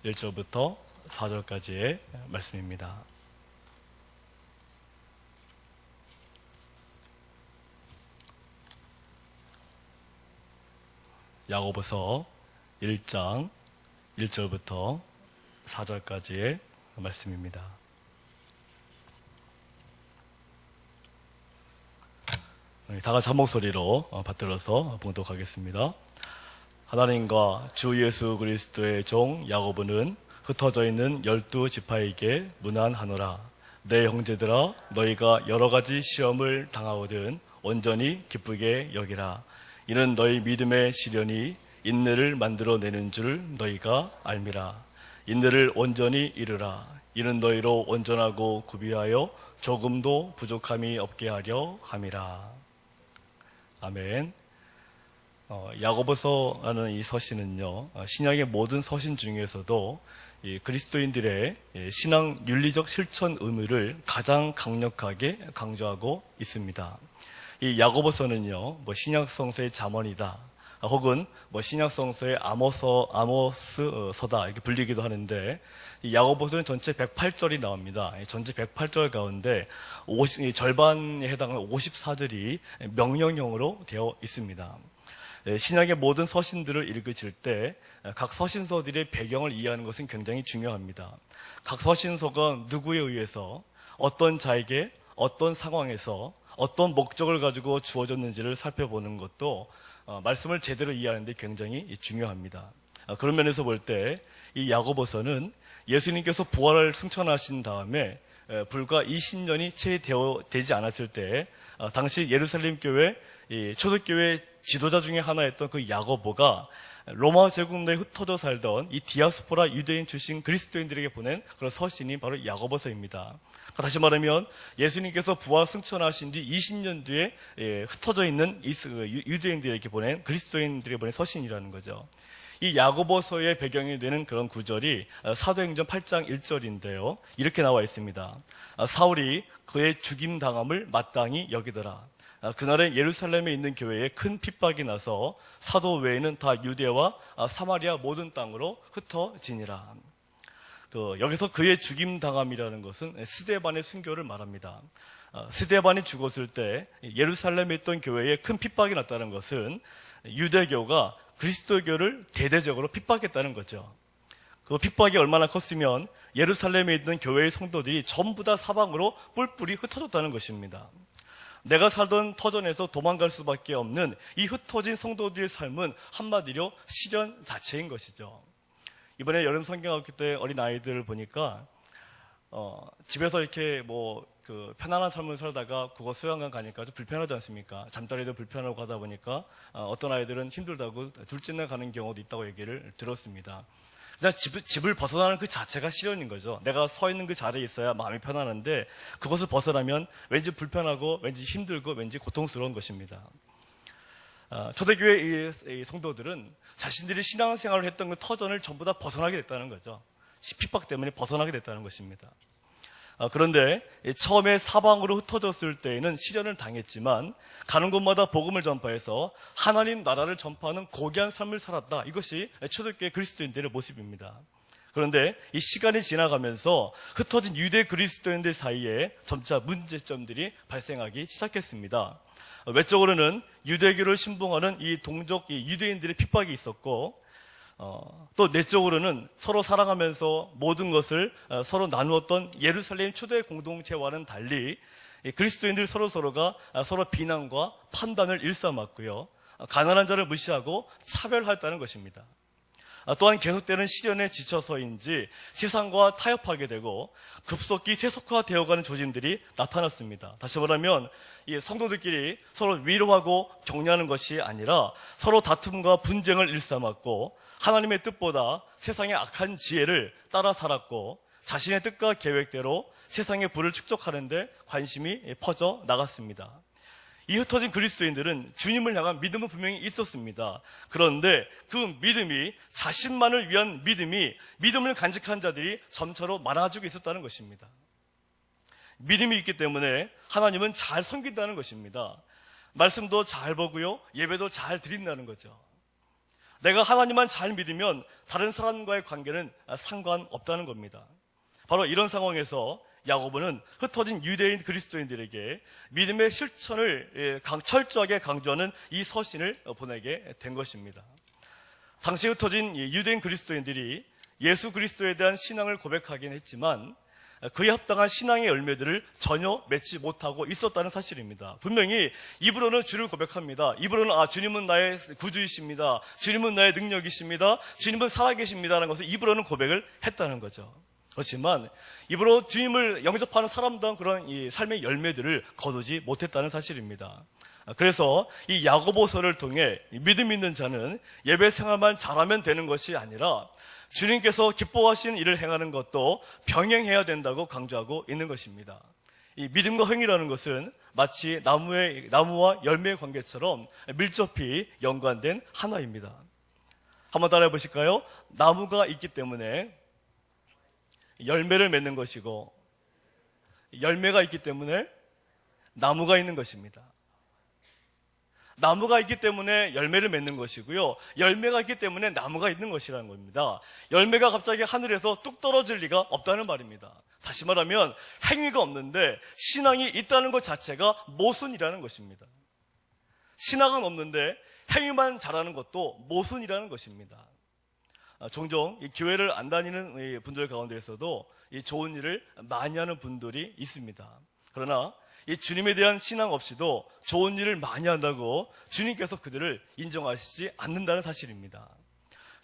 1절부터 4절까지의 말씀입니다. 야고보서 1장 1절부터 4절까지의 말씀입니다. 다 같이 한 목소리로 받들어서 봉독하겠습니다. 하나님과 주 예수 그리스도의 종 야고보는 흩어져 있는 12지파에게 문안하노라. 내 형제들아, 너희가 여러 가지 시험을 당하거든 온전히 기쁘게 여기라. 이는 너희 믿음의 시련이 인내를 만들어내는 줄 너희가 알미라. 인내를 온전히 이루라. 이는 너희로 온전하고 구비하여 조금도 부족함이 없게 하려 함이라. 아멘. 야고보서라는 이 서신은요, 신약의 모든 서신 중에서도 이 그리스도인들의 신앙 윤리적 실천 의무를 가장 강력하게 강조하고 있습니다. 이 야고보서는요, 신약 성서의 잠언이다, 혹은 신약 성서의 아모스서다 이렇게 불리기도 하는데, 이 야고보서는 전체 108절이 나옵니다. 전체 108절 가운데 절반에 해당하는 54절이 명령형으로 되어 있습니다. 신약의 모든 서신들을 읽으실 때 각 서신서들의 배경을 이해하는 것은 굉장히 중요합니다. 각 서신서가 누구에 의해서 어떤 자에게 어떤 상황에서 어떤 목적을 가지고 주어졌는지를 살펴보는 것도 말씀을 제대로 이해하는 데 굉장히 중요합니다. 그런 면에서 볼 때 이 야고보서는 예수님께서 부활을 승천하신 다음에 불과 20년이 채 되지 않았을 때 당시 예루살렘 교회 초대교회 지도자 중에 하나였던 그 야고보가 로마 제국 내에 흩어져 살던 이 디아스포라 유대인 출신 그리스도인들에게 보낸 그런 서신이 바로 야고보서입니다. 다시 말하면 예수님께서 부활 승천하신 뒤 20년 뒤에 흩어져 있는 유대인들에게 보낸 그리스도인들에게 보낸 서신이라는 거죠. 이 야고보서의 배경이 되는 그런 구절이 사도행전 8장 1절인데요. 이렇게 나와 있습니다. 사울이 그의 죽임당함을 마땅히 여기더라. 그날에 예루살렘에 있는 교회에 큰 핍박이 나서 사도 외에는 다 유대와 사마리아 모든 땅으로 흩어지니라. 여기서 그의 죽임당함이라는 것은 스데반의 순교를 말합니다. 스데반이 죽었을 때 예루살렘에 있던 교회에 큰 핍박이 났다는 것은 유대교가 그리스도교를 대대적으로 핍박했다는 거죠. 그 핍박이 얼마나 컸으면 예루살렘에 있는 교회의 성도들이 전부 다 사방으로 뿔뿔이 흩어졌다는 것입니다. 내가 살던 터전에서 도망갈 수밖에 없는 이 흩어진 성도들의 삶은 한마디로 시련 자체인 것이죠. 이번에 여름 성경학교 때 어린 아이들을 보니까 집에서 이렇게 편안한 삶을 살다가 국어 수양관 가니까 좀 불편하지 않습니까? 잠자리도 불편하고 하다 보니까 어떤 아이들은 힘들다고 둘째 날 가는 경우도 있다고 얘기를 들었습니다. 그냥 집을 벗어나는 그 자체가 시련인 거죠. 내가 서 있는 그 자리에 있어야 마음이 편안한데 그것을 벗어나면 왠지 불편하고 왠지 힘들고 왠지 고통스러운 것입니다. 초대교회 이 성도들은 자신들이 신앙생활을 했던 그 터전을 전부 다 벗어나게 됐다는 거죠. 핍박 때문에 벗어나게 됐다는 것입니다. 그런데 처음에 사방으로 흩어졌을 때에는 시련을 당했지만 가는 곳마다 복음을 전파해서 하나님 나라를 전파하는 고귀한 삶을 살았다. 이것이 초대교회 그리스도인들의 모습입니다. 그런데 이 시간이 지나가면서 흩어진 유대 그리스도인들 사이에 점차 문제점들이 발생하기 시작했습니다. 외적으로는 유대교를 신봉하는 이 동족 유대인들의 핍박이 있었고, 또 내적으로는 서로 사랑하면서 모든 것을 서로 나누었던 예루살렘 초대 공동체와는 달리 그리스도인들 서로가 서로 비난과 판단을 일삼았고요. 가난한 자를 무시하고 차별하였다는 것입니다. 또한 계속되는 시련에 지쳐서인지 세상과 타협하게 되고 급속히 세속화되어가는 조짐들이 나타났습니다. 다시 말하면 이 성도들끼리 서로 위로하고 격려하는 것이 아니라 서로 다툼과 분쟁을 일삼았고 하나님의 뜻보다 세상의 악한 지혜를 따라 살았고 자신의 뜻과 계획대로 세상의 부를 축적하는 데 관심이 퍼져 나갔습니다. 이 흩어진 그리스도인들은 주님을 향한 믿음은 분명히 있었습니다. 그런데 그 믿음이 자신만을 위한 믿음을 간직한 자들이 점차로 많아지고 있었다는 것입니다. 믿음이 있기 때문에 하나님은 잘 섬긴다는 것입니다. 말씀도 잘 보고요, 예배도 잘 드린다는 거죠. 내가 하나님만 잘 믿으면 다른 사람과의 관계는 상관없다는 겁니다. 바로 이런 상황에서 야고보는 흩어진 유대인 그리스도인들에게 믿음의 실천을 철저하게 강조하는 이 서신을 보내게 된 것입니다. 당시 흩어진 유대인 그리스도인들이 예수 그리스도에 대한 신앙을 고백하긴 했지만 그에 합당한 신앙의 열매들을 전혀 맺지 못하고 있었다는 사실입니다. 분명히 입으로는 주를 고백합니다. 입으로는 주님은 나의 구주이십니다. 주님은 나의 능력이십니다. 주님은 살아계십니다라는 것을 입으로는 고백을 했다는 거죠. 그렇지만 입으로 주님을 영접하는 사람다운 그런 이 삶의 열매들을 거두지 못했다는 사실입니다. 그래서 이 야고보서를 통해 믿음 있는 자는 예배 생활만 잘하면 되는 것이 아니라 주님께서 기뻐하시는 일을 행하는 것도 병행해야 된다고 강조하고 있는 것입니다. 이 믿음과 행위라는 것은 마치 나무와 열매의 관계처럼 밀접히 연관된 하나입니다. 한번 따라해 보실까요? 나무가 있기 때문에 열매를 맺는 것이고, 열매가 있기 때문에 나무가 있는 것입니다. 나무가 있기 때문에 열매를 맺는 것이고요, 열매가 있기 때문에 나무가 있는 것이라는 겁니다. 열매가 갑자기 하늘에서 뚝 떨어질 리가 없다는 말입니다. 다시 말하면 행위가 없는데 신앙이 있다는 것 자체가 모순이라는 것입니다. 신앙은 없는데 행위만 잘하는 것도 모순이라는 것입니다. 종종 이 교회를 안 다니는 분들 가운데에서도 이 좋은 일을 많이 하는 분들이 있습니다. 그러나 이 주님에 대한 신앙 없이도 좋은 일을 많이 한다고 주님께서 그들을 인정하시지 않는다는 사실입니다.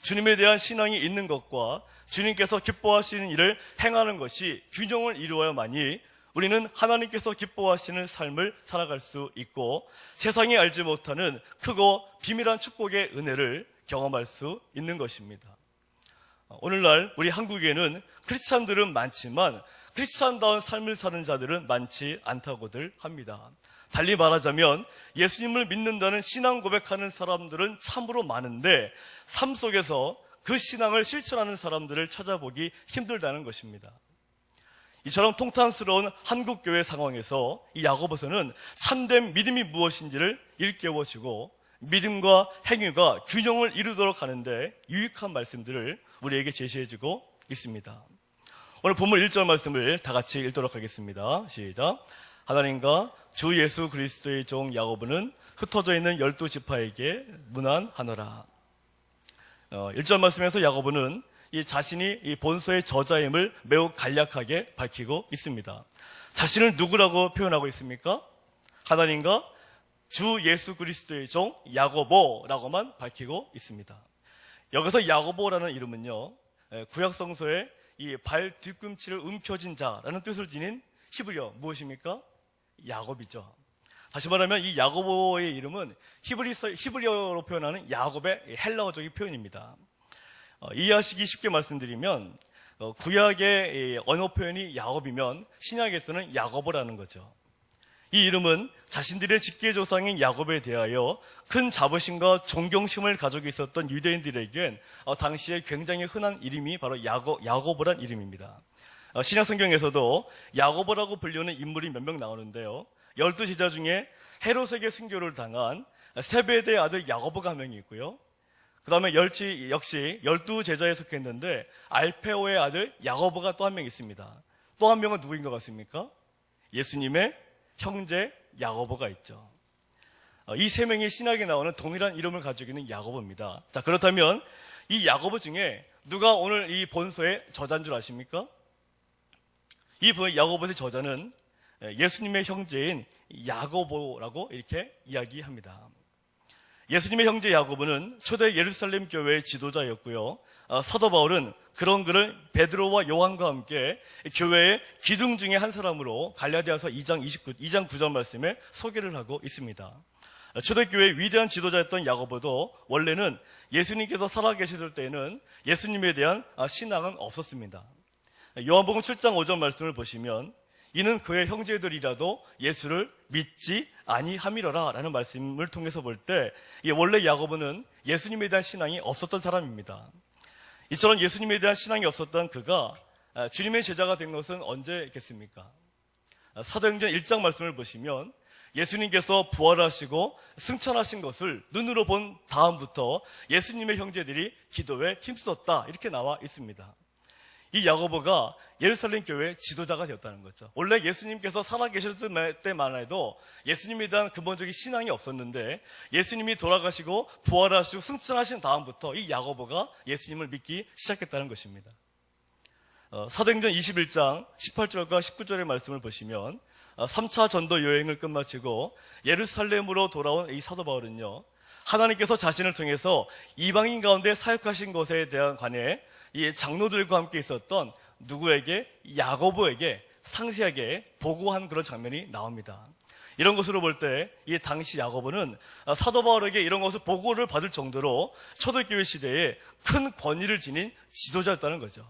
주님에 대한 신앙이 있는 것과 주님께서 기뻐하시는 일을 행하는 것이 균형을 이루어야만이 우리는 하나님께서 기뻐하시는 삶을 살아갈 수 있고 세상이 알지 못하는 크고 비밀한 축복의 은혜를 경험할 수 있는 것입니다. 오늘날 우리 한국에는 크리스찬들은 많지만 크리스찬다운 삶을 사는 자들은 많지 않다고들 합니다. 달리 말하자면 예수님을 믿는다는 신앙 고백하는 사람들은 참으로 많은데 삶 속에서 그 신앙을 실천하는 사람들을 찾아보기 힘들다는 것입니다. 이처럼 통탄스러운 한국교회 상황에서 이 야고보서는 참된 믿음이 무엇인지를 일깨워주고 믿음과 행위가 균형을 이루도록 하는데 유익한 말씀들을 우리에게 제시해주고 있습니다. 오늘 본문 1절 말씀을 다 같이 읽도록 하겠습니다. 시작. 하나님과 주 예수 그리스도의 종 야고보는 흩어져 있는 12지파에게 문안하노라. 1절 말씀에서 야고보는 이 자신이 이 본서의 저자임을 매우 간략하게 밝히고 있습니다. 자신을 누구라고 표현하고 있습니까? 하나님과 주 예수 그리스도의 종 야고보라고만 밝히고 있습니다. 여기서 야고보라는 이름은요, 구약 성서에 이 발 뒤꿈치를 움켜쥔 자라는 뜻을 지닌 히브리어 무엇입니까? 야곱이죠. 다시 말하면 이 야고보의 이름은 히브리어로 표현하는 야곱의 헬라어적인 표현입니다. 이해하시기 쉽게 말씀드리면 구약의 언어 표현이 야곱이면 신약에서는 야고보라는 거죠. 이 이름은 자신들의 직계조상인 야곱에 대하여 큰 자부심과 존경심을 가지고 있었던 유대인들에겐 당시에 굉장히 흔한 이름이 바로 야고보란 이름입니다. 신약 성경에서도 야고보라고 불리는 인물이 몇 명 나오는데요. 12제자 중에 헤롯에게 순교를 당한 세베대의 아들 야고보가 한 명이 있고요. 그 다음에 역시 12제자에 속했는데 알페오의 아들 야고보가 또 한 명 있습니다. 또 한 명은 누구인 것 같습니까? 예수님의 형제 야고보가 있죠. 이 세 명이 신약에 나오는 동일한 이름을 가지고 있는 야고보입니다. 자, 그렇다면 이 야고보 중에 누가 오늘 이 본서의 저자인 줄 아십니까? 이 야고보의 저자는 예수님의 형제인 야고보라고 이렇게 이야기합니다. 예수님의 형제 야고보는 초대 예루살렘 교회의 지도자였고요. 사도 바울은 그런 그를 베드로와 요한과 함께 교회의 기둥 중에 한 사람으로 갈라디아서 2장 9절 말씀에 소개를 하고 있습니다. 초대교회의 위대한 지도자였던 야고보도 원래는 예수님께서 살아계시던 때에는 예수님에 대한 신앙은 없었습니다. 요한복음 7장 5절 말씀을 보시면 이는 그의 형제들이라도 예수를 믿지 아니함이러라 라는 말씀을 통해서 볼 때 원래 야고보는 예수님에 대한 신앙이 없었던 사람입니다. 이처럼 예수님에 대한 신앙이 없었던 그가 주님의 제자가 된 것은 언제겠습니까? 사도행전 1장 말씀을 보시면 예수님께서 부활하시고 승천하신 것을 눈으로 본 다음부터 예수님의 형제들이 기도에 힘썼다, 이렇게 나와 있습니다. 이 야고보가 예루살렘 교회의 지도자가 되었다는 거죠. 원래 예수님께서 살아계셨을 때만 해도 예수님에 대한 근본적인 신앙이 없었는데, 예수님이 돌아가시고 부활하시고 승천하신 다음부터 이 야고보가 예수님을 믿기 시작했다는 것입니다. 사도행전 21장 18절과 19절의 말씀을 보시면 3차 전도 여행을 끝마치고 예루살렘으로 돌아온 이 사도 바울은요, 하나님께서 자신을 통해서 이방인 가운데 사역하신 것에 대한 관해 이 장로들과 함께 있었던 누구에게? 야고보에게 상세하게 보고한 그런 장면이 나옵니다. 이런 것으로 볼 때 이 당시 야고보는 사도 바울에게 이런 것을 보고를 받을 정도로 초대교회 시대에 큰 권위를 지닌 지도자였다는 거죠.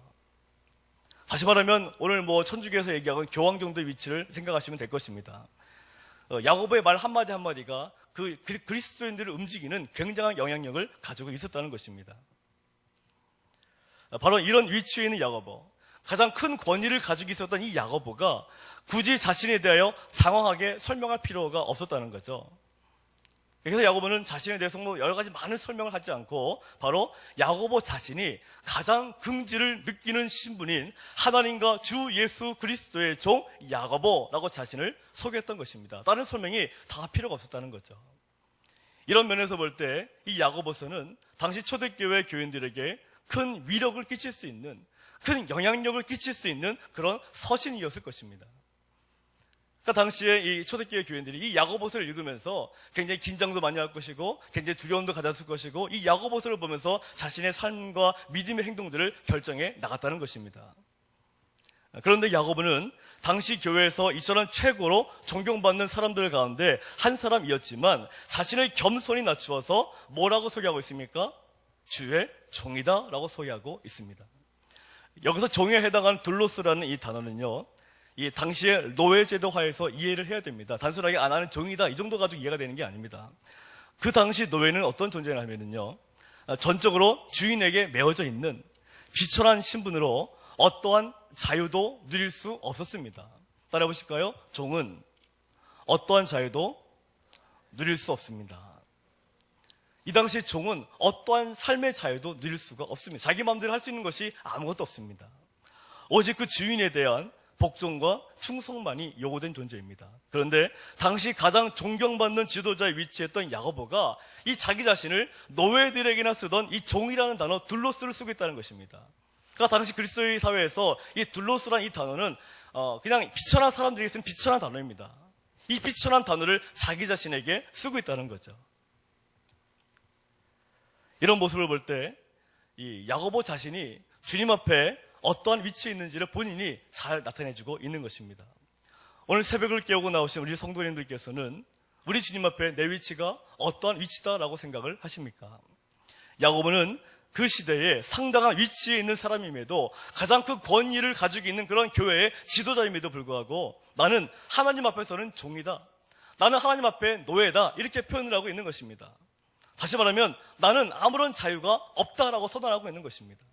다시 말하면 오늘 천주교에서 얘기하는 교황 정도의 위치를 생각하시면 될 것입니다. 야고보의 말 한마디 한마디가 그 그리스도인들을 움직이는 굉장한 영향력을 가지고 있었다는 것입니다. 바로 이런 위치에 있는 야고보, 가장 큰 권위를 가지고 있었던 이 야고보가 굳이 자신에 대하여 장황하게 설명할 필요가 없었다는 거죠. 그래서 야고보는 자신에 대해서 여러 가지 많은 설명을 하지 않고 바로 야고보 자신이 가장 긍지를 느끼는 신분인 하나님과 주 예수 그리스도의 종 야고보라고 자신을 소개했던 것입니다. 다른 설명이 다 필요가 없었다는 거죠. 이런 면에서 볼 때 이 야고보서는 당시 초대교회 교인들에게 큰 위력을 끼칠 수 있는, 큰 영향력을 끼칠 수 있는 그런 서신이었을 것입니다. 그러니까 당시에 이 초대교회 교인들이 이 야고보서를 읽으면서 굉장히 긴장도 많이 할 것이고 굉장히 두려움도 가졌을 것이고 이 야고보서를 보면서 자신의 삶과 믿음의 행동들을 결정해 나갔다는 것입니다. 그런데 야고보는 당시 교회에서 이처럼 최고로 존경받는 사람들 가운데 한 사람이었지만 자신을 겸손히 낮추어서 뭐라고 소개하고 있습니까? 주의 종이다 라고 소개하고 있습니다. 여기서 종에 해당하는 둘로스라는 이 단어는요, 이 당시의 노예제도 하에서 이해를 해야 됩니다. 단순하게 나는 종이다 이 정도 가지고 이해가 되는 게 아닙니다. 그 당시 노예는 어떤 존재냐면요, 전적으로 주인에게 매어져 있는 비천한 신분으로 어떠한 자유도 누릴 수 없었습니다. 따라해 보실까요? 종은 어떠한 자유도 누릴 수 없습니다. 이 당시 종은 어떠한 삶의 자유도 누릴 수가 없습니다. 자기 마음대로 할 수 있는 것이 아무것도 없습니다. 오직 그 주인에 대한 복종과 충성만이 요구된 존재입니다. 그런데 당시 가장 존경받는 지도자에 위치했던 야고보가 이 자기 자신을 노예들에게나 쓰던 이 종이라는 단어 둘로스를 쓰고 있다는 것입니다. 그러니까 당시 그리스도의 사회에서 이 둘로스라는 이 단어는 그냥 비천한 사람들에게 쓰는 비천한 단어입니다. 이 비천한 단어를 자기 자신에게 쓰고 있다는 거죠. 이런 모습을 볼 때 이 야고보 자신이 주님 앞에 어떠한 위치에 있는지를 본인이 잘 나타내주고 있는 것입니다. 오늘 새벽을 깨우고 나오신 우리 성도님들께서는 우리 주님 앞에 내 위치가 어떠한 위치다라고 생각을 하십니까? 야고보는 그 시대에 상당한 위치에 있는 사람임에도 가장 큰 권위를 가지고 있는 그런 교회의 지도자임에도 불구하고 나는 하나님 앞에서는 종이다, 나는 하나님 앞에 노예다, 이렇게 표현을 하고 있는 것입니다. 다시 말하면 나는 아무런 자유가 없다라고 선언하고 있는 것입니다.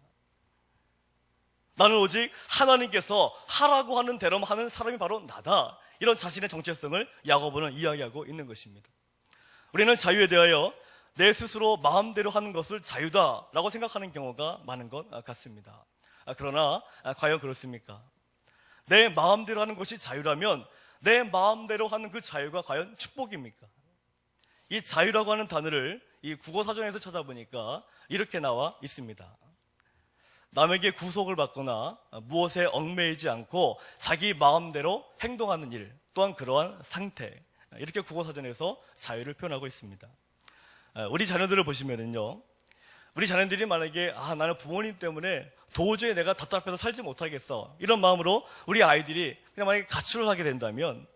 나는 오직 하나님께서 하라고 하는 대로만 하는 사람이 바로 나다, 이런 자신의 정체성을 야고보는 이야기하고 있는 것입니다. 우리는 자유에 대하여 내 스스로 마음대로 하는 것을 자유다라고 생각하는 경우가 많은 것 같습니다. 그러나 과연 그렇습니까? 내 마음대로 하는 것이 자유라면 내 마음대로 하는 그 자유가 과연 축복입니까? 이 자유라고 하는 단어를 이 국어사전에서 찾아보니까 이렇게 나와 있습니다. 남에게 구속을 받거나 무엇에 얽매이지 않고 자기 마음대로 행동하는 일, 또한 그러한 상태, 이렇게 국어사전에서 자유를 표현하고 있습니다. 우리 자녀들을 보시면은요, 우리 자녀들이 만약에 나는 부모님 때문에 도저히 내가 답답해서 살지 못하겠어, 이런 마음으로 우리 아이들이 그냥 만약에 가출을 하게 된다면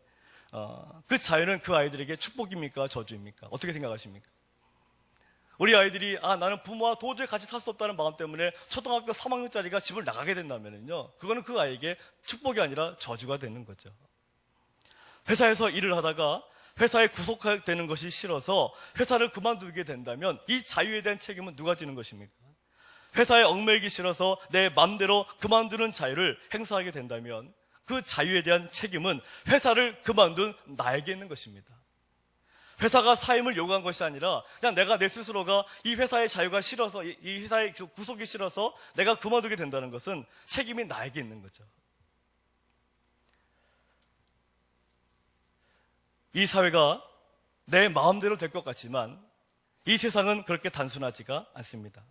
그 자유는 그 아이들에게 축복입니까? 저주입니까? 어떻게 생각하십니까? 우리 아이들이 나는 부모와 도저히 같이 살 수 없다는 마음 때문에 초등학교 3학년짜리가 집을 나가게 된다면요, 그거는 그 아이에게 축복이 아니라 저주가 되는 거죠. 회사에서 일을 하다가 회사에 구속되는 것이 싫어서 회사를 그만두게 된다면 이 자유에 대한 책임은 누가 지는 것입니까? 회사에 얽매이기 싫어서 내 마음대로 그만두는 자유를 행사하게 된다면 그 자유에 대한 책임은 회사를 그만둔 나에게 있는 것입니다. 회사가 사임을 요구한 것이 아니라 그냥 내가 내 스스로가 이 회사의 자유가 싫어서, 이 회사의 구속이 싫어서 내가 그만두게 된다는 것은 책임이 나에게 있는 거죠. 이 사회가 내 마음대로 될 것 같지만 이 세상은 그렇게 단순하지가 않습니다.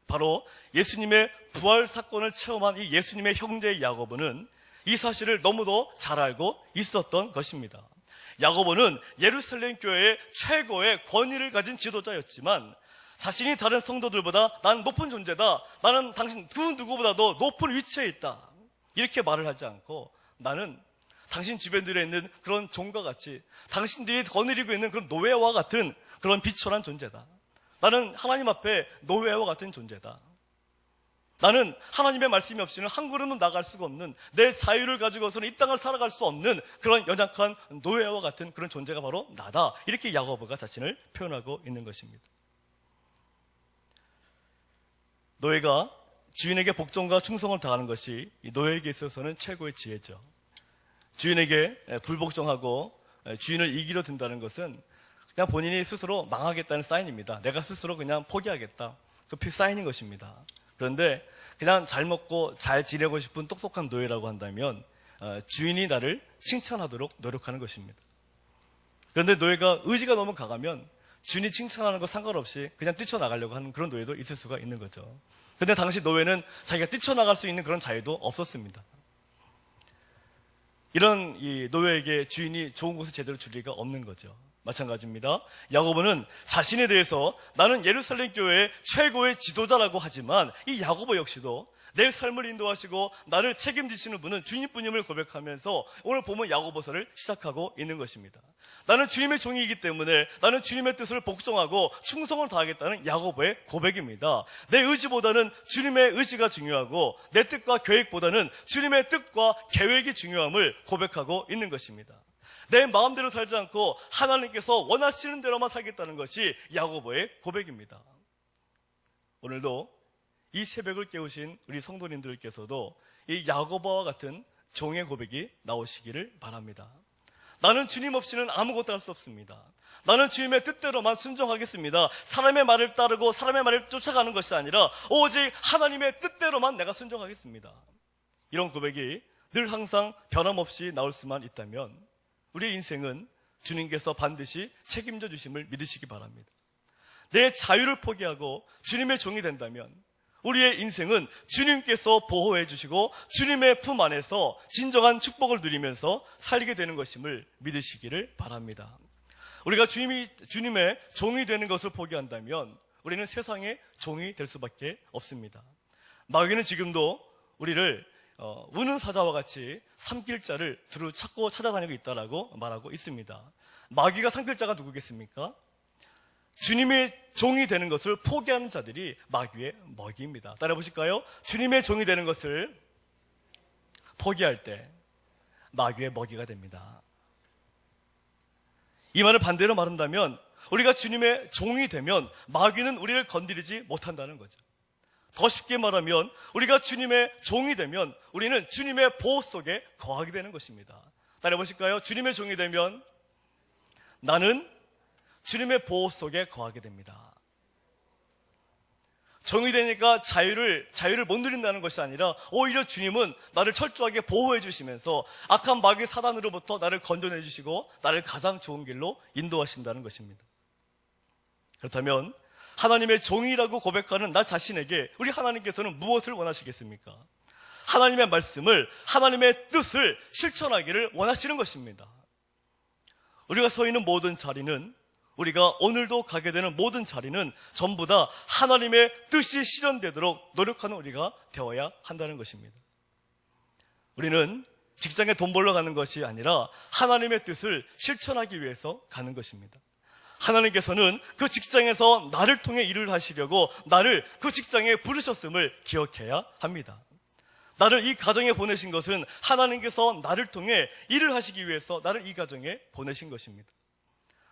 바로 예수님의 부활 사건을 체험한 이 예수님의 형제 야고보는 이 사실을 너무도 잘 알고 있었던 것입니다. 야고보는 예루살렘 교회의 최고의 권위를 가진 지도자였지만 자신이 다른 성도들보다 나는 높은 존재다, 나는 당신 누구보다도 높은 위치에 있다, 이렇게 말을 하지 않고 나는 당신 주변들에 있는 그런 종과 같이 당신들이 거느리고 있는 그런 노예와 같은 그런 비천한 존재다. 나는 하나님 앞에 노예와 같은 존재다. 나는 하나님의 말씀이 없이는 한 걸음은 나갈 수가 없는, 내 자유를 가지고서는 이 땅을 살아갈 수 없는 그런 연약한 노예와 같은 그런 존재가 바로 나다. 이렇게 야고보가 자신을 표현하고 있는 것입니다. 노예가 주인에게 복종과 충성을 다하는 것이 이 노예에게 있어서는 최고의 지혜죠. 주인에게 불복종하고 주인을 이기려 든다는 것은 그냥 본인이 스스로 망하겠다는 사인입니다. 내가 스스로 그냥 포기하겠다, 그 사인인 것입니다. 그런데 그냥 잘 먹고 잘 지내고 싶은 똑똑한 노예라고 한다면 주인이 나를 칭찬하도록 노력하는 것입니다. 그런데 노예가 의지가 너무 강하면 주인이 칭찬하는 거 상관없이 그냥 뛰쳐나가려고 하는 그런 노예도 있을 수가 있는 거죠. 그런데 당시 노예는 자기가 뛰쳐나갈 수 있는 그런 자유도 없었습니다. 이런 이 노예에게 주인이 좋은 곳을 제대로 줄 리가 없는 거죠. 마찬가지입니다. 야고보는 자신에 대해서 나는 예루살렘 교회의 최고의 지도자라고 하지만 이 야고보 역시도 내 삶을 인도하시고 나를 책임지시는 분은 주님뿐임을 고백하면서 오늘 보면 야고보서를 시작하고 있는 것입니다. 나는 주님의 종이기 때문에 나는 주님의 뜻을 복종하고 충성을 다하겠다는 야고보의 고백입니다. 내 의지보다는 주님의 의지가 중요하고 내 뜻과 계획보다는 주님의 뜻과 계획이 중요함을 고백하고 있는 것입니다. 내 마음대로 살지 않고 하나님께서 원하시는 대로만 살겠다는 것이 야고보의 고백입니다. 오늘도 이 새벽을 깨우신 우리 성도님들께서도 이 야고보와 같은 종의 고백이 나오시기를 바랍니다. 나는 주님 없이는 아무것도 할 수 없습니다. 나는 주님의 뜻대로만 순종하겠습니다. 사람의 말을 따르고 사람의 말을 쫓아가는 것이 아니라 오직 하나님의 뜻대로만 내가 순종하겠습니다. 이런 고백이 늘 항상 변함없이 나올 수만 있다면 우리의 인생은 주님께서 반드시 책임져 주심을 믿으시기 바랍니다. 내 자유를 포기하고 주님의 종이 된다면 우리의 인생은 주님께서 보호해 주시고 주님의 품 안에서 진정한 축복을 누리면서 살게 되는 것임을 믿으시기를 바랍니다. 우리가 주님의 종이 되는 것을 포기한다면 우리는 세상의 종이 될 수밖에 없습니다. 마귀는 지금도 우리를 우는 사자와 같이 삼킬 자를 두루 찾고 찾아다니고 있다라고 말하고 있습니다. 마귀가 삼킬 자가 누구겠습니까? 주님의 종이 되는 것을 포기하는 자들이 마귀의 먹이입니다. 따라 보실까요? 주님의 종이 되는 것을 포기할 때 마귀의 먹이가 됩니다. 이 말을 반대로 말한다면 우리가 주님의 종이 되면 마귀는 우리를 건드리지 못한다는 거죠. 더 쉽게 말하면 우리가 주님의 종이 되면 우리는 주님의 보호 속에 거하게 되는 것입니다. 따라 보실까요? 주님의 종이 되면 나는 주님의 보호 속에 거하게 됩니다. 종이 되니까 자유를 못 누린다는 것이 아니라 오히려 주님은 나를 철저하게 보호해 주시면서 악한 마귀 사단으로부터 나를 건져내 주시고 나를 가장 좋은 길로 인도하신다는 것입니다. 그렇다면 하나님의 종이라고 고백하는 나 자신에게 우리 하나님께서는 무엇을 원하시겠습니까? 하나님의 말씀을, 하나님의 뜻을 실천하기를 원하시는 것입니다. 우리가 서 있는 모든 자리는, 우리가 오늘도 가게 되는 모든 자리는 전부 다 하나님의 뜻이 실현되도록 노력하는 우리가 되어야 한다는 것입니다. 우리는 직장에 돈 벌러 가는 것이 아니라 하나님의 뜻을 실천하기 위해서 가는 것입니다. 하나님께서는 그 직장에서 나를 통해 일을 하시려고 나를 그 직장에 부르셨음을 기억해야 합니다. 나를 이 가정에 보내신 것은 하나님께서 나를 통해 일을 하시기 위해서 나를 이 가정에 보내신 것입니다.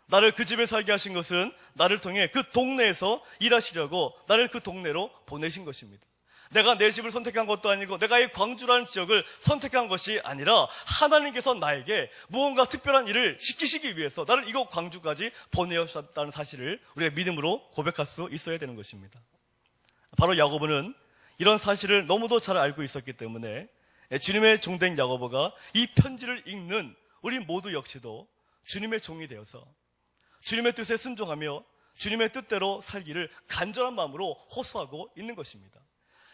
나를 그 집에 살게 하신 것은 나를 통해 그 동네에서 일하시려고 나를 그 동네로 보내신 것입니다. 내가 내 집을 선택한 것도 아니고 내가 이 광주라는 지역을 선택한 것이 아니라 하나님께서 나에게 무언가 특별한 일을 시키시기 위해서 나를 이곳 광주까지 보내셨다는 사실을 우리가 믿음으로 고백할 수 있어야 되는 것입니다. 바로 야고보는 이런 사실을 너무도 잘 알고 있었기 때문에 주님의 종된 야고보가 이 편지를 읽는 우리 모두 역시도 주님의 종이 되어서 주님의 뜻에 순종하며 주님의 뜻대로 살기를 간절한 마음으로 호소하고 있는 것입니다.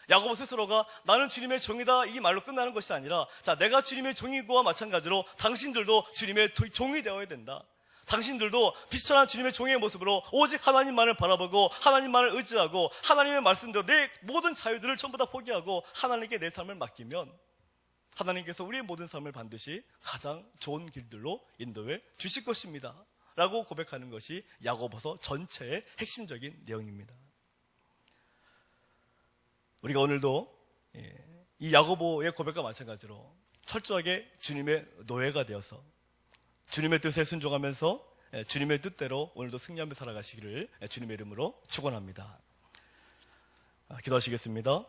야고보 스스로가 나는 주님의 종이다 이 말로 끝나는 것이 아니라 자, 내가 주님의 종이고와 마찬가지로 당신들도 주님의 종이 되어야 된다. 당신들도 비천한 주님의 종의 모습으로 오직 하나님만을 바라보고 하나님만을 의지하고 하나님의 말씀대로 내 모든 자유들을 전부 다 포기하고 하나님께 내 삶을 맡기면 하나님께서 우리의 모든 삶을 반드시 가장 좋은 길들로 인도해 주실 것입니다 라고 고백하는 것이 야고보서 전체의 핵심적인 내용입니다. 우리가 오늘도 이 야고보의 고백과 마찬가지로 철저하게 주님의 노예가 되어서 주님의 뜻에 순종하면서 주님의 뜻대로 오늘도 승리하며 살아가시기를 주님의 이름으로 축원합니다. 기도하시겠습니다.